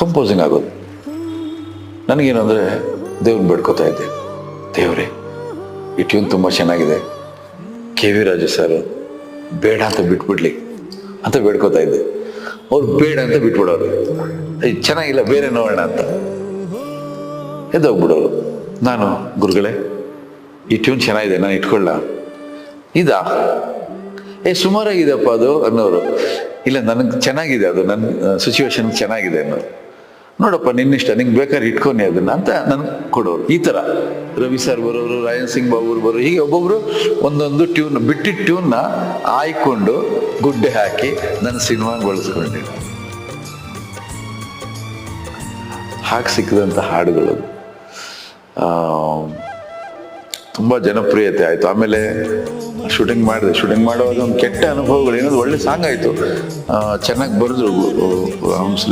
Composing ಆಗೋದು. ನನಗೇನು ಅಂದರೆ ದೇವ್ರನ್ನ ಬೇಡ್ಕೋತಾ ಇದ್ದೆ, ದೇವರೇ ಈ ಟ್ಯೂನ್ ತುಂಬ ಚೆನ್ನಾಗಿದೆ, ಕೆ ವಿ ರಾಜು ಸರ್ ಬೇಡ ಅಂತ ಬಿಟ್ಬಿಡ್ಲಿ ಅಂತ ಬೇಡ್ಕೋತಾ ಇದ್ದೆ. ಅವ್ರು ಬೇಡ ಅಂತ ಬಿಟ್ಬಿಡೋರು, ಚೆನ್ನಾಗಿಲ್ಲ ಬೇರೆ ನೋಡೋಣ ಅಂತ ಎದ್ದೋಗ್ಬಿಡೋರು. ನಾನು ಗುರುಗಳೇ ಈ ಟ್ಯೂನ್ ಚೆನ್ನಾಗಿದೆ, ನಾನು ಇಟ್ಕೊಳ್ಳ, ಇದಾ ಸುಮಾರಾಗಿದೆಯಪ್ಪ ಅದು ಅನ್ನೋರು. ಇಲ್ಲ ನನಗೆ ಚೆನ್ನಾಗಿದೆ, ಅದು ನನ್ನ ಸಿಚುವೇಶನ್ ಚೆನ್ನಾಗಿದೆ ಅನ್ನೋರು. ನೋಡಪ್ಪ ನಿನ್ನಿಷ್ಟ, ನಿಂಗೆ ಬೇಕಾದ್ರೆ ಇಟ್ಕೊನಿ ಅದನ್ನ ಅಂತ ನನ್ಗೆ ಕೊಡೋರು. ಈ ಥರ ರವಿ ಸರ್ ಬರೋರು, ರಾಯನ್ ಸಿಂಗ್ ಬಾಬು ಬರೋರು, ಹೀಗೆ ಒಬ್ಬೊಬ್ರು ಒಂದೊಂದು ಟ್ಯೂನ್ ಬಿಟ್ಟಿದ್ದ ಟ್ಯೂನ್ನ ಆಯ್ಕೊಂಡು ಗುಡ್ಡೆ ಹಾಕಿ ನನ್ನ ಸಿನಿಮಾ ಬಳಸ್ಕೊಂಡೆ. ಹಾಗೆ ಸಿಕ್ಕಿದಂಥ ಹಾಡುಗಳು ತುಂಬ ಜನಪ್ರಿಯತೆ ಆಯಿತು. ಆಮೇಲೆ ಶೂಟಿಂಗ್ ಮಾಡುವಾಗ ಒಂದು ಕೆಟ್ಟ ಅನುಭವಗಳು, ಏನದು ಒಳ್ಳೆ ಸಾಂಗ್ ಆಯಿತು, ಚೆನ್ನಾಗಿ ಬರೆದ್ರು